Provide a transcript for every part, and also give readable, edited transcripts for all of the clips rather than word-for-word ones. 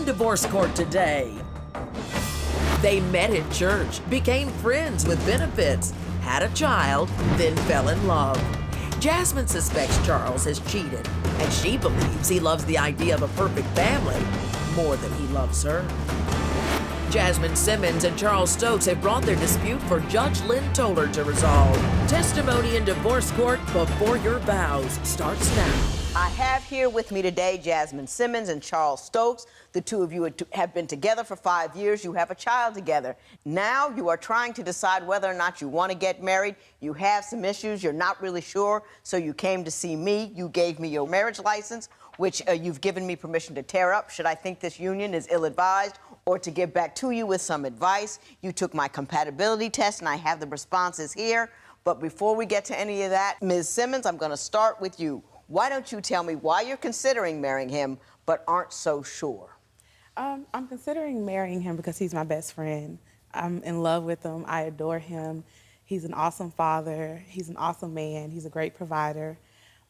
on Divorce Court today. They met in church, became friends with benefits, had a child, then fell in love. Jasmine suspects Charles has cheated, and she believes he loves the idea of a perfect family more than he loves her. Jasmine Simmons and Charles Stokes have brought their dispute for Judge Lynn Toler to resolve. Testimony in divorce court before your vows starts now. I have here with me today Jasmine Simmons and Charles Stokes. The two of you have been together for 5 years. You have a child together. Now you are trying to decide whether or not you want to get married. You have some issues. You're not really sure, so you came to see me. You gave me your marriage license, which you've given me permission to tear up should I think this union is ill-advised, or to give back to you with some advice. You took my compatibility test, and I have the responses here. But before we get to any of that, Ms. Simmons, I'm going to start with you. Why don't you tell me why you're considering marrying him but aren't so sure? I'm considering marrying him because he's my best friend. I'm in love with him. I adore him. He's an awesome father. He's an awesome man. He's a great provider.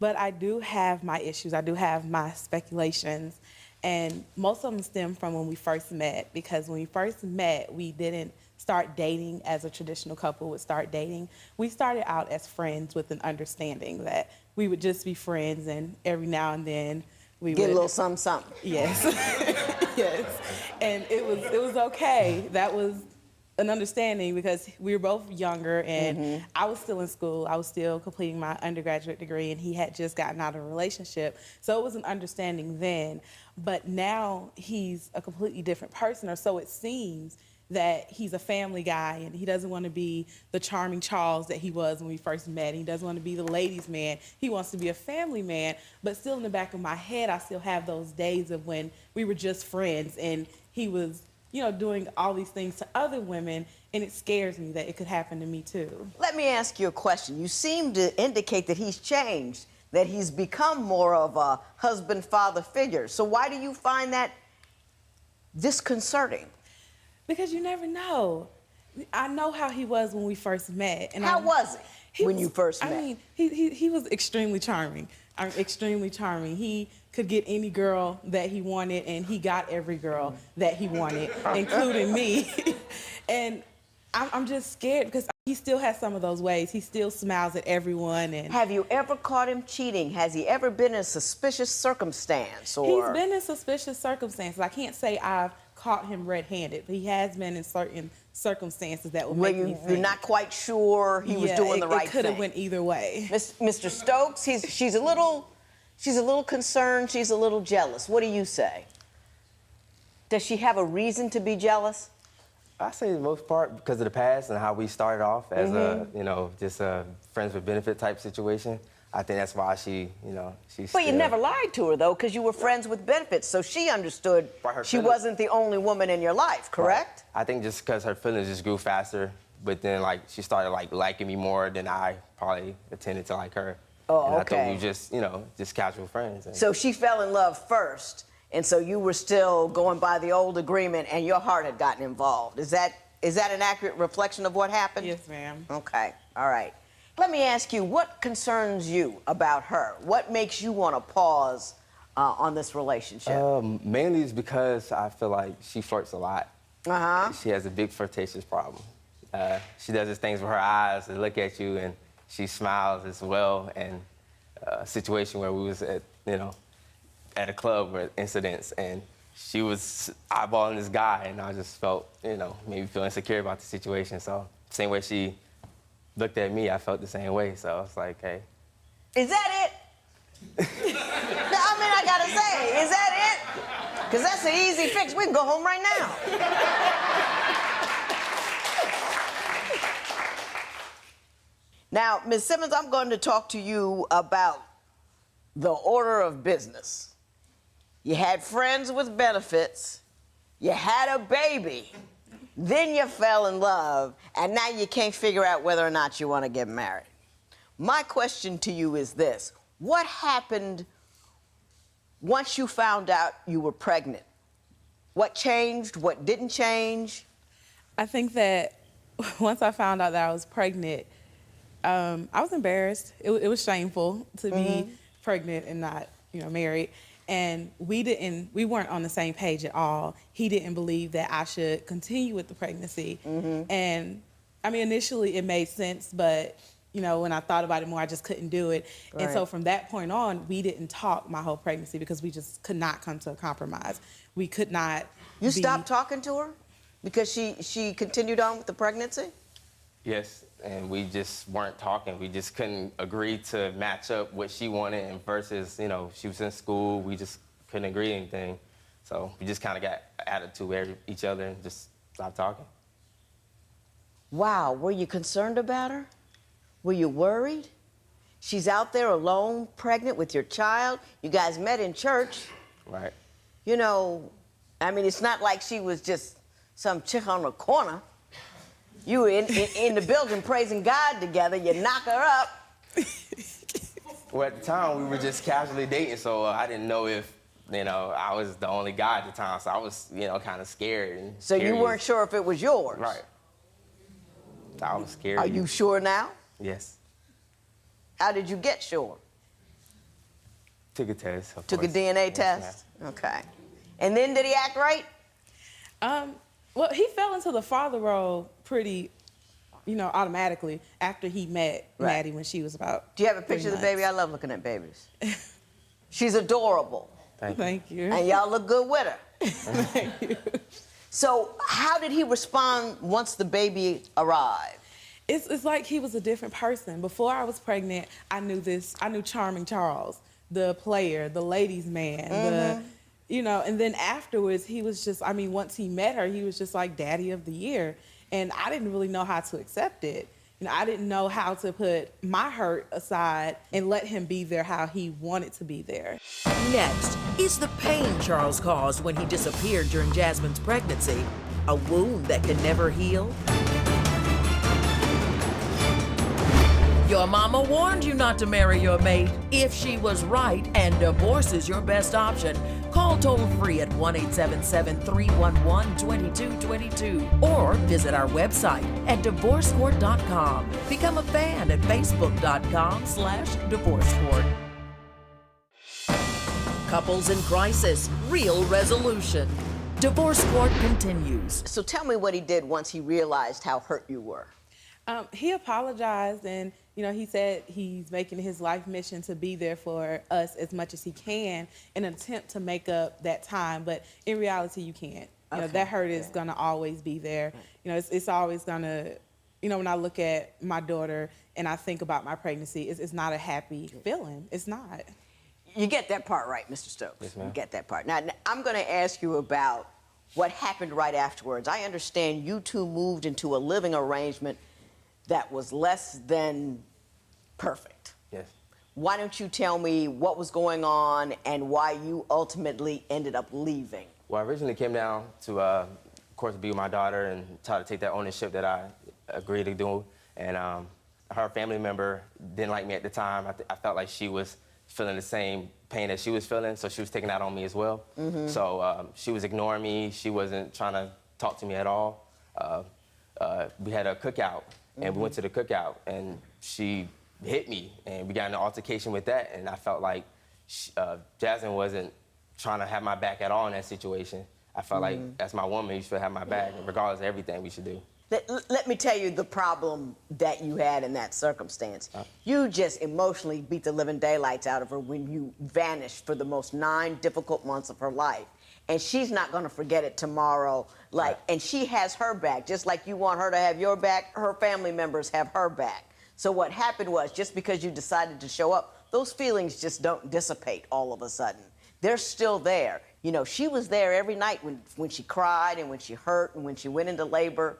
But I do have my issues. I do have my speculations. And most of them stem from when we first met, because when we first met, we didn't start dating as a traditional couple would start dating. We started out as friends with an understanding that we would just be friends, and every now and then we Get would... a little something. Yes. Yes. And it was okay. That was an understanding because we were both younger, and I was still in school. I was still completing my undergraduate degree, and he had just gotten out of a relationship. So it was an understanding then. But now he's a completely different person, or so it seems, that he's a family guy, and he doesn't want to be the charming Charles that he was when we first met. He doesn't want to be the ladies' man. He wants to be a family man. But still in the back of my head, I still have those days of when we were just friends, and he was, you know, doing all these things to other women, and it scares me that it could happen to me too. Let me ask you a question. You seem to indicate that he's changed, that he's become more of a husband-father figure. So why do you find that disconcerting? Because you never know. I know how he was when we first met. And how was he when you first met? I mean, he was extremely charming. Extremely charming. He could get any girl that he wanted, and he got every girl that he wanted, including me. And I'm just scared because he still has some of those ways. He still smiles at everyone. And have you ever caught him cheating? Has he ever been in a suspicious circumstance? Or... He's been in suspicious circumstances. I can't say I've caught him red-handed, but he has been in certain circumstances that would make me think. You're not quite sure he was doing the right thing. It could have went either way. Mr. Stokes, she's a little concerned. She's a little jealous. What do you say? Does she have a reason to be jealous? I say the most part because of the past and how we started off as a, you know, just a friends with benefit type situation. I think that's why she's. But you never lied to her, though, because you were friends with benefits, so she understood she wasn't the only woman in your life, correct? Right. I think just because her feelings just grew faster, but then, like, she started, like, liking me more than I probably intended to like her. Oh, and okay. I thought we were just, just casual friends. And... So she fell in love first, and so you were still going by the old agreement, and your heart had gotten involved. Is that an accurate reflection of what happened? Yes, ma'am. Okay, all right. Let me ask you, what concerns you about her? What makes you want to pause on this relationship? Mainly is because I feel like she flirts a lot. She has a big flirtatious problem. She does these things with her eyes to look at you, and she smiles as well. And a situation where we was at, at a club with incidents, and she was eyeballing this guy, and I just felt, maybe feel insecure about the situation. So same way she looked at me, I felt the same way. So I was like, hey. Is that it? I gotta say, is that it? Because that's an easy fix. We can go home right now. Now, Ms. Simmons, I'm going to talk to you about the order of business. You had friends with benefits, you had a baby, then you fell in love, and now you can't figure out whether or not you want to get married. My question to you is this: what happened once you found out you were pregnant? What changed? What didn't change? I think that once I found out that I was pregnant, I was embarrassed. It was shameful to be pregnant and not, married. And we weren't on the same page at all. He didn't believe that I should continue with the pregnancy. And I mean, initially it made sense, but you know, when I thought about it more, I just couldn't do it. Right. And so from that point on, we didn't talk my whole pregnancy because we just could not come to a compromise. We could not. You stopped talking to her because she continued on with the pregnancy? Yes, and we just weren't talking. We just couldn't agree to match up what she wanted and versus, you know, she was in school. We just couldn't agree to anything. So we just kind of got attitude with each other and just stopped talking. Wow, were you concerned about her? Were you worried? She's out there alone, pregnant with your child. You guys met in church. Right. You know, I mean, it's not like she was just some chick on the corner. You were in the building praising God together. You knock her up. Well, at the time, we were just casually dating, so I didn't know if, you know, I was the only guy at the time, so I was, you know, kind of scared. And so you weren't sure if it was yours? Right. I was scared. Are you sure now? Yes. How did you get sure? Took a test. Took a DNA test? Okay. And then did he act right? Well, he fell into the father role pretty, you know, automatically after he met Maddie when she was about. Do you have a picture of the baby? I love looking at babies. She's adorable. Thank you. And y'all look good with her. Thank you. So how did he respond once the baby arrived? It's like he was a different person. Before I was pregnant, I knew Charming Charles, the player, the ladies' man, you know, and then afterwards, he was just, I mean, once he met her, he was just like daddy of the year. And I didn't really know how to accept it. You know, I didn't know how to put my hurt aside and let him be there how he wanted to be there. Next is the pain Charles caused when he disappeared during Jasmine's pregnancy, a wound that can never heal. Your mama warned you not to marry your mate. If she was right and divorce is your best option, call toll-free at 1-877-311-2222 or visit our website at divorcecourt.com. Become a fan at facebook.com/divorcecourt. Couples in crisis, real resolution. Divorce Court continues. So tell me what he did once he realized how hurt you were. He apologized and, you know, he said he's making his life mission to be there for us as much as he can in an attempt to make up that time. But in reality, you can't. You know, that hurt is going to always be there. You know, it's always going to, you know, when I look at my daughter and I think about my pregnancy, it's not a happy feeling. It's not. You get that part right, Mr. Stokes. Yes, ma'am. You get that part. Now, I'm going to ask you about what happened right afterwards. I understand you two moved into a living arrangement that was less than perfect. Yes. Why don't you tell me what was going on and why you ultimately ended up leaving? Well, I originally came down to, of course, be with my daughter and try to take that ownership that I agreed to do. And her family member didn't like me at the time. I felt like she was feeling the same pain that she was feeling, so she was taking that on me as well. So she was ignoring me. She wasn't trying to talk to me at all. We had a cookout. And we went to the cookout, and she hit me, and we got in an altercation with that, and I felt like Jasmine wasn't trying to have my back at all in that situation. I felt like, that's my woman, you should have my back, regardless of everything we should do. Let me tell you the problem that you had in that circumstance. You just emotionally beat the living daylights out of her when you vanished for the most 9 difficult months of her life. And she's not going to forget it tomorrow. And she has her back. Just like you want her to have your back, her family members have her back. So what happened was, just because you decided to show up, those feelings just don't dissipate all of a sudden. They're still there. You know, she was there every night when she cried and when she hurt and when she went into labor.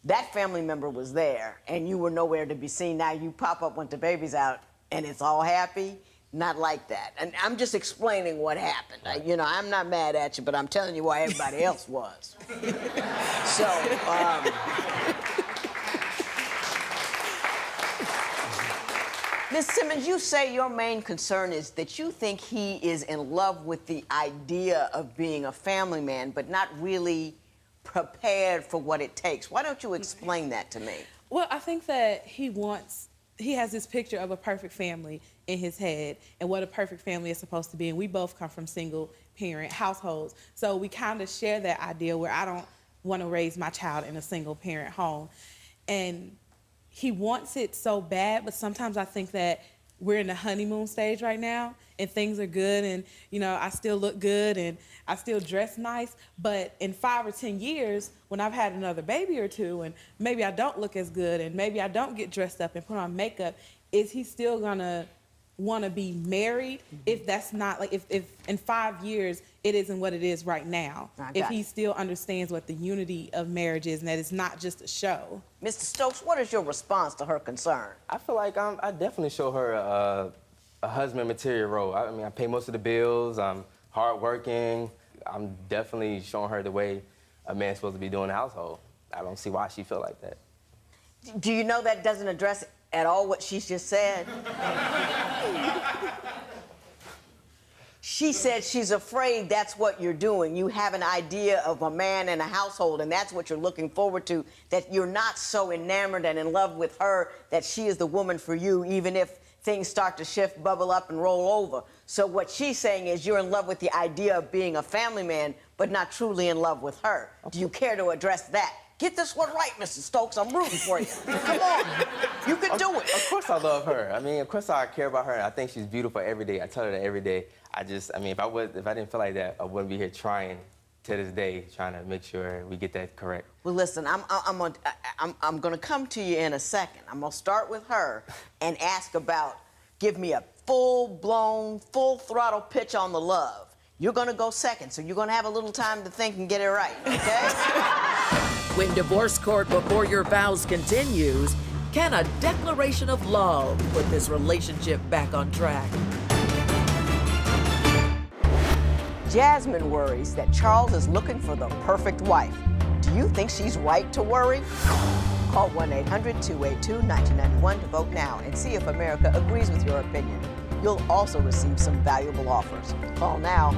That family member was there, and you were nowhere to be seen. Now you pop up when the baby's out, and it's all happy. Not like that. And I'm just explaining what happened. You know, I'm not mad at you, but I'm telling you why everybody else was. So, Ms. Simmons, you say your main concern is that you think he is in love with the idea of being a family man, but not really prepared for what it takes. Why don't you explain that to me? Well, I think that he has this picture of a perfect family, in his head and what a perfect family is supposed to be. And we both come from single parent households. So we kind of share that idea where I don't want to raise my child in a single parent home. And he wants it so bad, but sometimes I think that we're in the honeymoon stage right now and things are good and, you know, I still look good and I still dress nice. But in 5 or 10 years, when I've had another baby or two and maybe I don't look as good and maybe I don't get dressed up and put on makeup, is he still gonna want to be married if that's not, like, if in 5 years it isn't what it is right now? If he still understands what the unity of marriage is and that it's not just a show. Mr. Stokes, what is your response to her concern? I feel like I definitely show her a husband material role. I mean, I pay most of the bills. I'm hardworking. I'm definitely showing her the way a man's supposed to be doing the household. I don't see why she feel like that. Do you know that doesn't address at all what she's just said? She said she's afraid that's what you're doing. You have an idea of a man and a household, and that's what you're looking forward to, that you're not so enamored and in love with her that she is the woman for you, even if things start to shift, bubble up, and roll over. So what she's saying is you're in love with the idea of being a family man, but not truly in love with her. Do you care to address that? Get this one right, Mr. Stokes. I'm rooting for you. Come on. You can do it. Of course I love her. I mean, of course I care about her. I think she's beautiful every day. I tell her that every day. I mean, if I didn't feel like that, I wouldn't be here trying to this day, trying to make sure we get that correct. Well, listen, I'm gonna come to you in a second. I'm gonna start with her and ask about, give me a full-blown, full-throttle pitch on the love. You're gonna go second, so you're gonna have a little time to think and get it right, okay? When Divorce Court Before Your Vows continues, can a declaration of love put this relationship back on track? Jasmine worries that Charles is looking for the perfect wife. Do you think she's right to worry? Call 1-800-282-1991 to vote now and see if America agrees with your opinion. You'll also receive some valuable offers. Call now.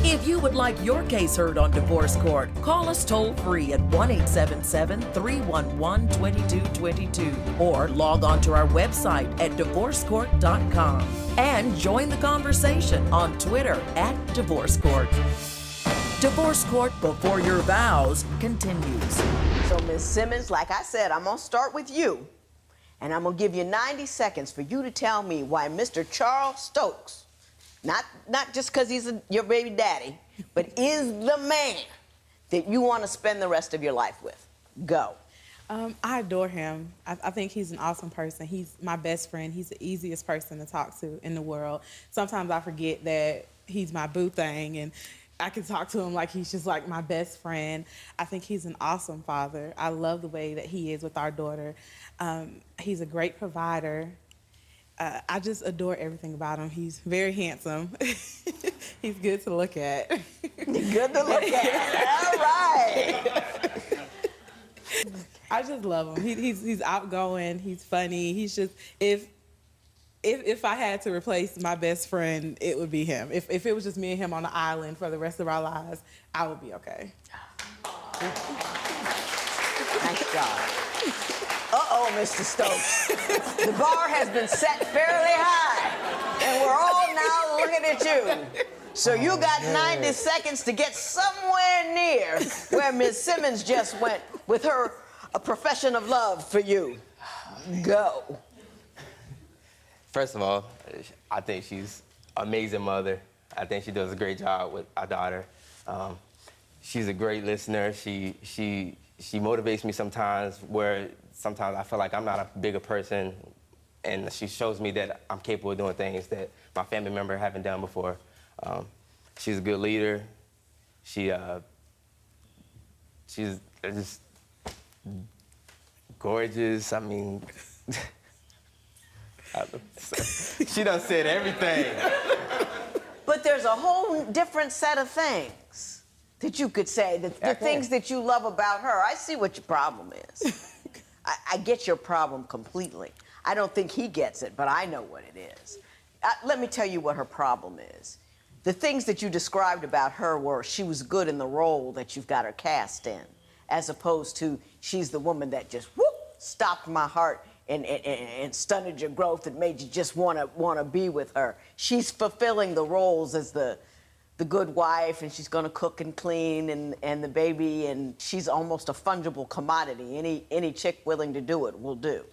If you would like your case heard on Divorce Court, call us toll-free at 1-877-311-2222 or log on to our website at divorcecourt.com and join the conversation on Twitter at Divorce Court. Divorce Court Before Your Vows continues. So, Ms. Simmons, like I said, I'm going to start with you, and I'm going to give you 90 seconds for you to tell me why Mr. Charles Stokes, not just because he's your baby daddy, but is the man that you want to spend the rest of your life with. Go. I adore him. I think he's an awesome person. He's my best friend. He's the easiest person to talk to in the world. Sometimes I forget that he's my boo thing, and I can talk to him like he's just like my best friend. I think he's an awesome father. I love the way that he is with our daughter. He's a great provider. I just adore everything about him. He's very handsome. He's good to look at. Good to look at. All right. I just love him. He's outgoing. He's funny. He's just, if I had to replace my best friend, it would be him. If it was just me and him on the island for the rest of our lives, I would be okay. Nice job. Uh-oh, Mr. Stokes. The bar has been set fairly high, and we're all now looking at you. So you got 90 seconds to get somewhere near where Ms. Simmons just went with her a profession of love for you. Go. First of all, I think she's an amazing mother. I think she does a great job with our daughter. She's a great listener. She motivates me sometimes where sometimes I feel like I'm not a bigger person, and she shows me that I'm capable of doing things that my family member haven't done before. She's a good leader. She's just gorgeous. I mean, she done said everything. But there's a whole different set of things that you could say, the things that you love about her. I see what your problem is. I get your problem completely. I don't think he gets it, but I know what it is. Let me tell you what her problem is. The things that you described about her were she was good in the role that you've got her cast in, as opposed to she's the woman that just, whoop, stopped my heart and stunted your growth and made you just want to be with her. She's fulfilling the roles as the good wife, and she's going to cook and clean and the baby, and she's almost a fungible commodity. Any chick willing to do it will do.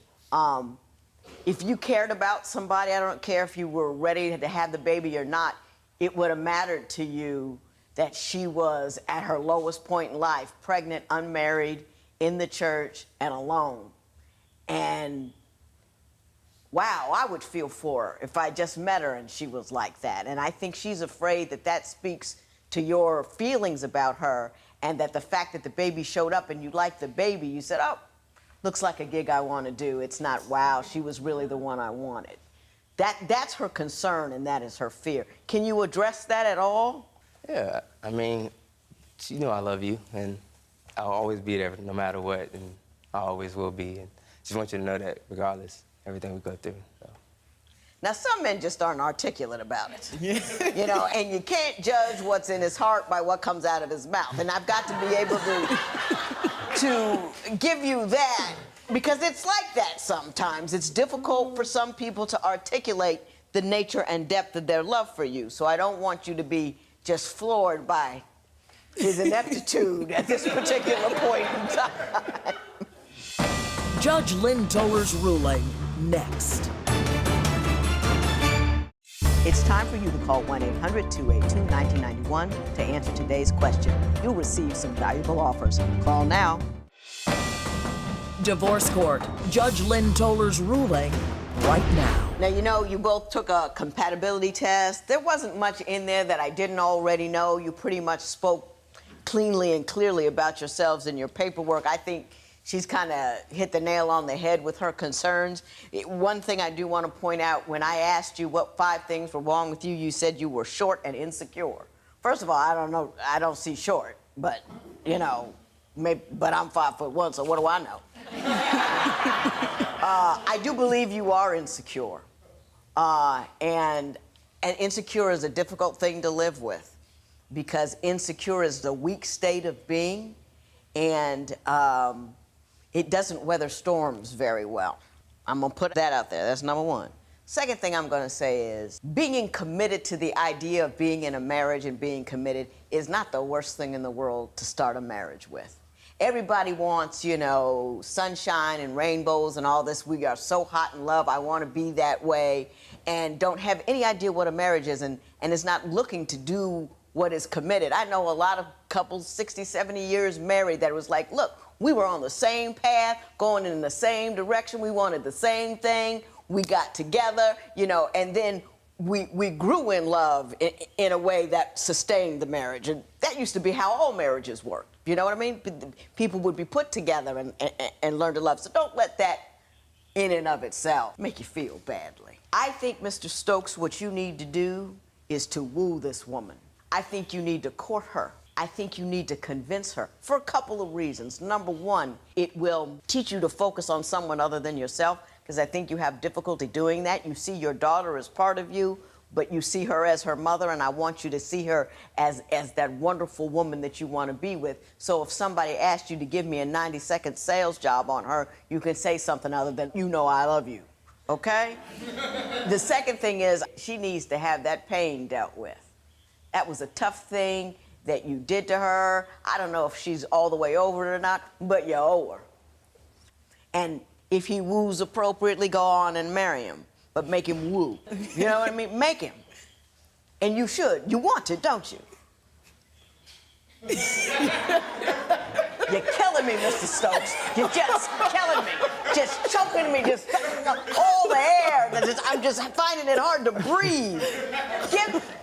If you cared about somebody, I don't care if you were ready to have the baby or not, it would have mattered to you that she was at her lowest point in life, pregnant, unmarried, in the church, and alone. And wow, I would feel for her if I just met her and she was like that. And I think she's afraid that that speaks to your feelings about her, and that the fact that the baby showed up and you liked the baby, you said, oh, looks like a gig I want to do. It's not, wow, she was really the one I wanted. That's her concern, and that is her fear. Can you address that at all? Yeah, I mean, you know I love you, and I'll always be there no matter what, and I always will be. And just want you to know that regardless, everything we go through. So. Now, some men just aren't articulate about it. You know, and you can't judge what's in his heart by what comes out of his mouth. And I've got to be able to give you that, because it's like that sometimes. It's difficult for some people to articulate the nature and depth of their love for you. So I don't want you to be just floored by his ineptitude at this particular point in time. Judge Lynn Toler's ruling, next. It's time for you to call 1-800-282-1991 to answer today's question. You'll receive some valuable offers. Call now. Divorce court, Judge Lynn Toler's ruling right now. Now, you know, you both took a compatibility test. There wasn't much in there that I didn't already know. You pretty much spoke cleanly and clearly about yourselves in your paperwork. I think she's kind of hit the nail on the head with her concerns. One thing I do want to point out, when I asked you what 5 things were wrong with you, you said you were short and insecure. First of all, I don't know, I don't see short, but, you know, maybe, but I'm 5'1", so what do I know? I do believe you are insecure. And insecure is a difficult thing to live with, because insecure is the weak state of being, and it doesn't weather storms very well. I'm gonna put that out there. That's number one. Second thing I'm gonna say is, being committed to the idea of being in a marriage and being committed is not the worst thing in the world to start a marriage with. Everybody wants, you know, sunshine and rainbows and all this. We are so hot in love, I want to be that way, and don't have any idea what a marriage is, and is not looking to do what is committed. I know a lot of couples, 60, 70 years married, that was like, look, we were on the same path, going in the same direction, we wanted the same thing, we got together, you know, and then we grew in love in a way that sustained the marriage. And that used to be how all marriages worked. You know what I mean? People would be put together and learn to love. So don't let that in and of itself make you feel badly. I think, Mr. Stokes, what you need to do is to woo this woman. I think you need to court her. I think you need to convince her for a couple of reasons. Number one, it will teach you to focus on someone other than yourself, because I think you have difficulty doing that. You see your daughter as part of you, but you see her as her mother, and I want you to see her as that wonderful woman that you want to be with. So if somebody asked you to give me a 90-second sales job on her, you can say something other than, you know I love you, okay? The second thing is, she needs to have that pain dealt with. That was a tough thing that you did to her. I don't know if she's all the way over it or not, but you owe her. And if he woos appropriately, go on and marry him, but make him woo. You know what I mean? Make him. And you should. You want it, don't you? You're killing me, Mr. Stokes. You're just killing me. Just choking me, just all the air. I'm just finding it hard to breathe.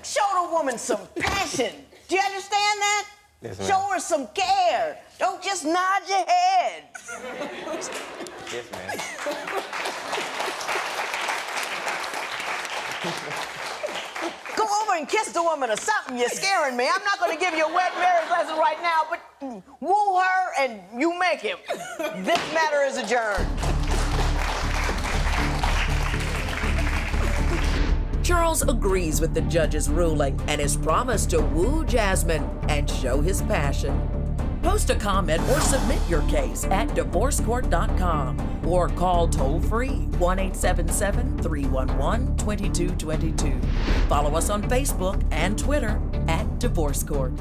Show the woman some passion. Do you understand that? Yes, ma'am. Show her some care. Don't just nod your head. Yes, ma'am. Go over and kiss the woman or something. You're scaring me. I'm not going to give you a wet marriage lesson right now, but woo her and you make him. This matter is adjourned. Charles agrees with the judge's ruling and is promised to woo Jasmine and show his passion. Post a comment or submit your case at divorcecourt.com or call toll-free 1-877-311-2222. Follow us on Facebook and Twitter at Divorce Court.